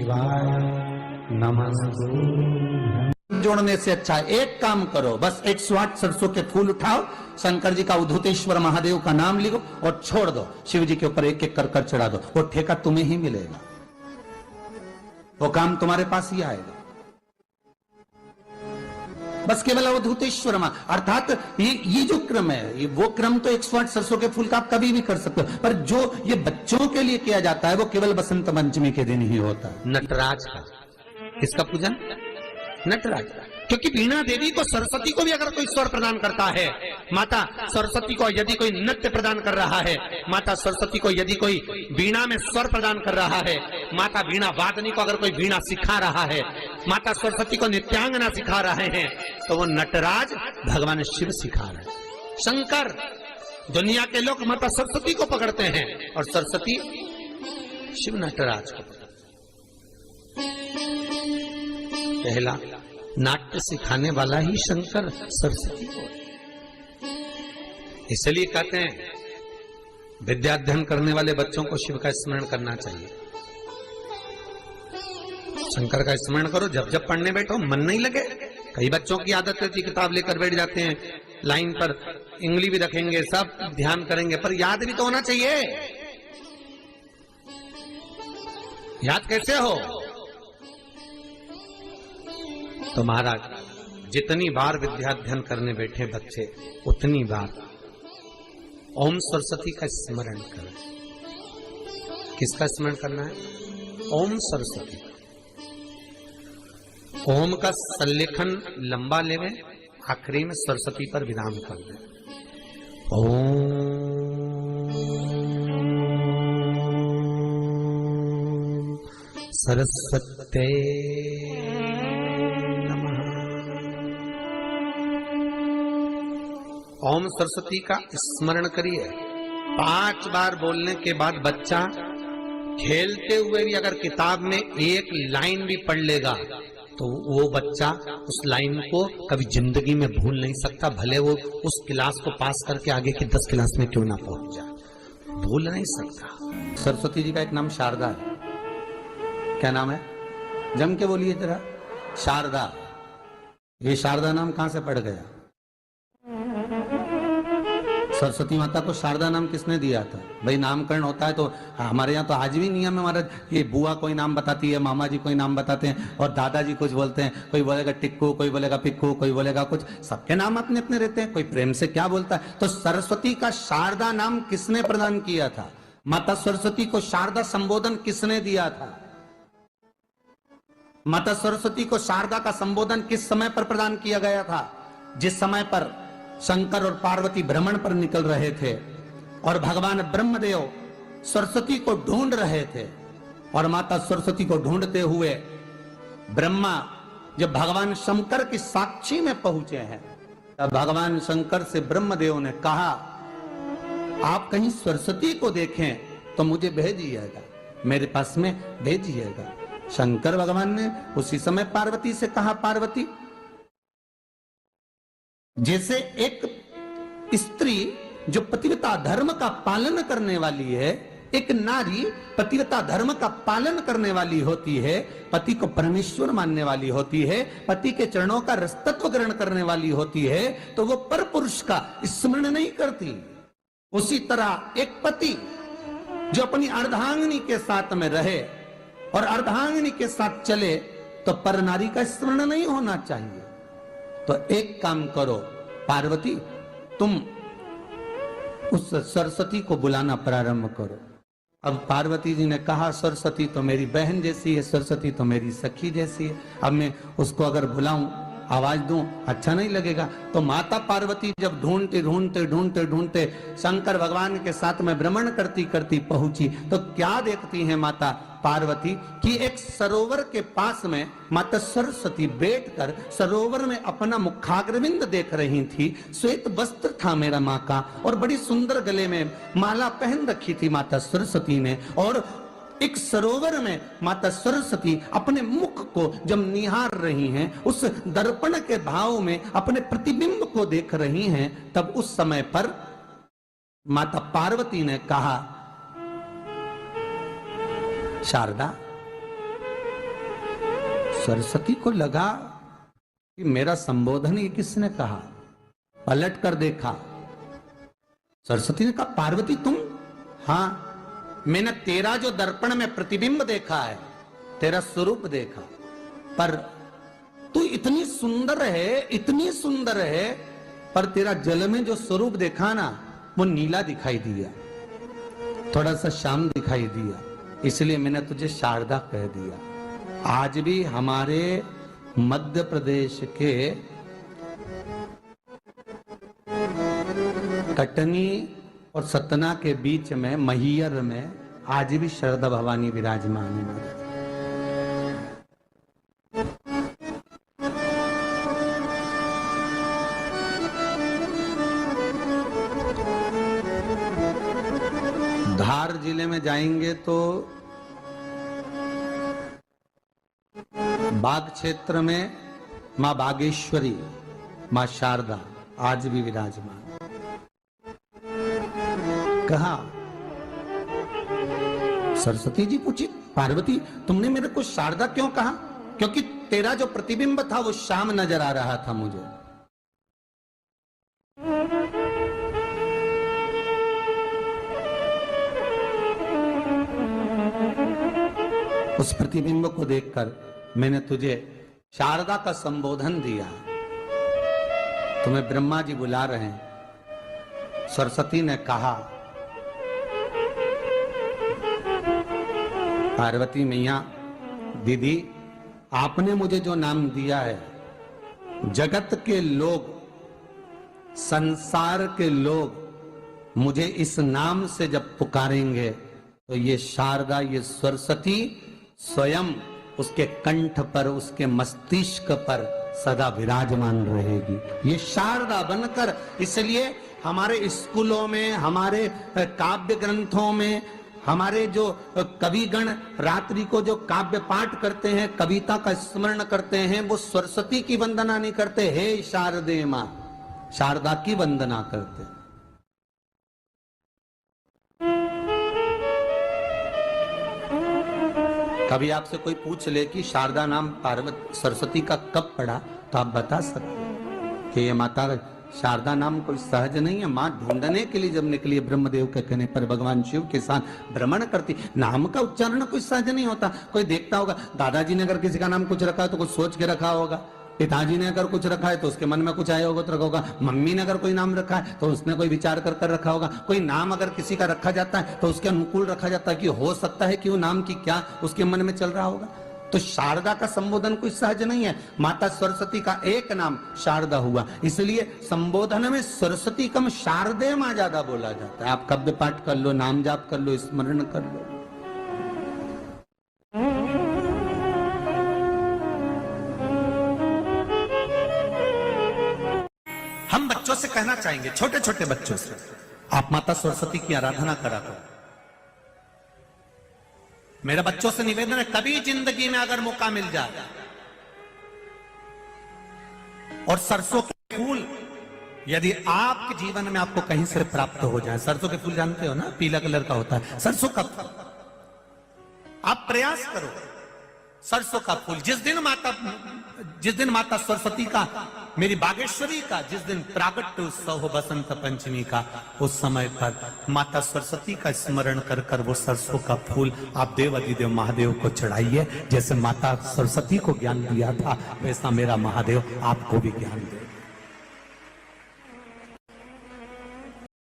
शिवाय नमस्ते। जोड़ने से अच्छा है एक काम करो, बस 108 सरसों के फूल उठाओ, शंकर जी का उद्धतेश्वर महादेव का नाम लिखो और छोड़ दो, शिव जी के ऊपर एक एक कर चढ़ा दो, वो ठेका तुम्हें ही मिलेगा, वो काम तुम्हारे पास ही आएगा। बस केवल अवधूतेश्वर अर्थात ये जो क्रम है, ये वो क्रम तो 108 सरसों के फूल का आप कभी भी कर सकते हो, पर जो ये बच्चों के लिए किया जाता है वो केवल बसंत पंचमी के दिन ही होता है। नटराज का, किसका पूजन? नटराज का। क्योंकि वीणा देवी को, सरस्वती को भी अगर कोई स्वर प्रदान करता है, माता सरस्वती को यदि कोई नृत्य प्रदान कर रहा है, माता सरस्वती को यदि कोई वीणा में स्वर प्रदान कर रहा है, माता वीणा वादनी को अगर कोई वीणा सिखा रहा है, माता सरस्वती को नृत्यांगना सिखा रहे हैं, तो वो नटराज भगवान शिव सिखा रहे हैं। शंकर, दुनिया के लोग माता सरस्वती को पकड़ते हैं और सरस्वती शिव नटराज को पकड़ते हैं। पहला नाट्य सिखाने वाला ही शंकर सरस्वती को, इसलिए कहते हैं विद्याध्ययन करने वाले बच्चों को शिव का स्मरण करना चाहिए। शंकर का स्मरण करो, जब जब पढ़ने बैठो मन नहीं लगे। कई बच्चों की आदत रहती, किताब लेकर बैठ जाते हैं, लाइन पर इंगली भी रखेंगे, सब ध्यान करेंगे, पर याद भी तो होना चाहिए। याद कैसे हो? तो महाराज, जितनी बार विद्याध्ययन करने बैठे बच्चे, उतनी बार ओम सरस्वती का स्मरण करें। किसका स्मरण करना है? ओम सरस्वती। ओम का सल्लेखन लंबा लेवे, आखिरी में सरस्वती पर विराम कर दे। ओम सरस्वती ओम सरस्वती का स्मरण करिए। 5 बार बोलने के बाद बच्चा खेलते हुए भी अगर किताब में एक लाइन भी पढ़ लेगा तो वो बच्चा उस लाइन को कभी जिंदगी में भूल नहीं सकता, भले वो उस क्लास को पास करके आगे की 10 क्लास में क्यों ना पहुंच जाए, भूल नहीं सकता। सरस्वती जी का एक नाम शारदा है। क्या नाम है? जम के बोलिए जरा। शारदा। ये शारदा नाम कहां से पड़ गया? सरस्वती माता को शारदा नाम किसने दिया था? भाई नामकरण होता है तो हमारे यहाँ तो आज भी नियम है महाराज, ये बुआ कोई नाम बताती है, मामा जी कोई नाम बताते हैं और दादाजी कुछ बोलते हैं, कोई बोलेगा टिक्कू, कोई बोलेगा पिक्कू, कोई बोलेगा कुछ, सबके नाम अपने अपने रहते हैं, कोई प्रेम से क्या बोलता है। तो सरस्वती का शारदा नाम किसने प्रदान किया था? माता सरस्वती को शारदा संबोधन किसने दिया था? माता सरस्वती को शारदा का संबोधन किस समय पर प्रदान किया गया था? जिस समय पर शंकर और पार्वती भ्रमण पर निकल रहे थे और भगवान ब्रह्मदेव सरस्वती को ढूंढ रहे थे, और माता सरस्वती को ढूंढते हुए ब्रह्मा जब भगवान शंकर की साक्षी में पहुंचे हैं, तब भगवान शंकर से ब्रह्मदेव ने कहा, आप कहीं सरस्वती को देखें तो मुझे भेजिएगा, मेरे पास में भेजिएगा। शंकर भगवान ने उसी समय पार्वती से कहा, पार्वती, जैसे एक स्त्री जो पतिव्रता धर्म का पालन करने वाली है, एक नारी पतिव्रता धर्म का पालन करने वाली होती है, पति को परमेश्वर मानने वाली होती है, पति के चरणों का रसतत्व ग्रहण करने वाली होती है, तो वो पर पुरुष का स्मरण नहीं करती। उसी तरह एक पति जो अपनी अर्धांगिनी के साथ में रहे और अर्धांगिनी के साथ चले, तो पर नारी का स्मरण नहीं होना चाहिए। तो एक काम करो पार्वती, तुम उस सरस्वती को बुलाना प्रारंभ करो। अब पार्वती जी ने कहा, सरस्वती तो मेरी बहन जैसी है, सरस्वती तो मेरी सखी जैसी है, अब मैं उसको अगर बुलाऊं, आवाज दूं, अच्छा नहीं लगेगा। तो माता पार्वती जब ढूंढते ढूंढते ढूंढते ढूंढते शंकर भगवान के साथ में भ्रमण करती करती पहुंची, तो क्या देखती है माता पार्वती कि एक सरोवर के पास में माता सरस्वती बैठकर सरोवर में अपना मुखाग्रविंद देख रही थी। श्वेत वस्त्र था मेरा माँ का और बड़ी सुंदर गले में माला पहन रखी थी माता सरस्वती ने, और एक सरोवर में माता सरस्वती अपने मुख को जब निहार रही हैं, उस दर्पण के भाव में अपने प्रतिबिंब को देख रही हैं, तब उस समय पर माता पार्वती ने कहा, शारदा, सरस्वती को लगा कि मेरा संबोधन ये किसने कहा, पलट कर देखा। सरस्वती ने कहा पार्वती तुम? हाँ, मैंने तेरा जो दर्पण में प्रतिबिंब देखा है, तेरा स्वरूप देखा, पर तू इतनी सुंदर है, इतनी सुंदर है, पर तेरा जल में जो स्वरूप देखा ना वो नीला दिखाई दिया, थोड़ा सा श्याम दिखाई दिया, इसलिए मैंने तुझे शारदा कह दिया। आज भी हमारे मध्य प्रदेश के कटनी और सतना के बीच में मैहर में आज भी शारदा भवानी विराजमान है। धार जिले में जाएंगे तो बाग क्षेत्र में मां बागेश्वरी, मां शारदा आज भी विराजमान। कहा सरस्वती जी पूछी पार्वती तुमने मेरे को शारदा क्यों कहा? क्योंकि तेरा जो प्रतिबिंब था वो श्याम नजर आ रहा था मुझे। उस प्रतिबिंब को देखकर मैंने तुझे शारदा का संबोधन दिया। तुम्हें ब्रह्मा जी बुला रहे हैं। सरस्वती ने कहा पार्वती मैया दीदी आपने मुझे जो नाम दिया है, जगत के लोग, संसार के लोग मुझे इस नाम से जब पुकारेंगे तो ये शारदा, ये सरस्वती स्वयं उसके कंठ पर, उसके मस्तिष्क पर सदा विराजमान रहेगी, ये शारदा बनकर। इसलिए हमारे स्कूलों में, हमारे काव्य ग्रंथों में, हमारे जो कविगण रात्रि को जो काव्य पाठ करते हैं, कविता का स्मरण करते हैं, वो सरस्वती की वंदना नहीं करते, हे शारदे मां, शारदा की वंदना करते हैं। कभी आपसे कोई पूछ ले कि शारदा नाम पार्वती सरस्वती का कब पड़ा, तो आप बता सकते कि ये माता शारदा नाम कोई सहज नहीं है। माँ ढूंढने के लिए जब निकली ब्रह्मदेव के कहने पर भगवान शिव के साथ भ्रमण करती, नाम का उच्चारण कोई सहज नहीं होता। कोई देखता होगा, दादाजी ने अगर किसी का नाम कुछ रखा है तो कुछ सोच के रखा होगा, पिताजी ने अगर कुछ रखा है तो उसके मन में कुछ आया होगा तो रखा होगा, मम्मी ने अगर कोई नाम रखा है तो उसने कोई विचार कर कर रखा होगा। कोई नाम अगर किसी का रखा जाता है तो उसके अनुकूल रखा जाता है कि हो सकता है कि वो नाम की क्या उसके मन में चल रहा होगा। तो शारदा का संबोधन कोई सहज नहीं है। माता सरस्वती का एक नाम शारदा हुआ, इसलिए संबोधन में सरस्वती कम शारदे मां ज्यादा बोला जाता है। आप काव्य पाठ कर लो, नाम जाप कर लो, स्मरण कर लो। हम बच्चों से कहना चाहेंगे, छोटे छोटे बच्चों से, आप माता सरस्वती की आराधना करा करो। मेरे बच्चों से निवेदन है, कभी जिंदगी में अगर मौका मिल जाए और सरसों के फूल यदि आपके जीवन में आपको कहीं से प्राप्त हो जाए, सरसों के फूल जानते हो ना, पीला कलर का होता है सरसों का फूल, आप प्रयास करो सरसों का फूल। जिस दिन माता सरस्वती का, मेरी बागेश्वरी का जिस दिन प्रागट्य उत्सव हो बसंत पंचमी का, उस समय पर माता सरस्वती का स्मरण कर कर वो सरसों का फूल आप देव अधिदेव महादेव को चढ़ाइए। जैसे माता सरस्वती को ज्ञान दिया था, वैसा मेरा महादेव आपको भी ज्ञान दे।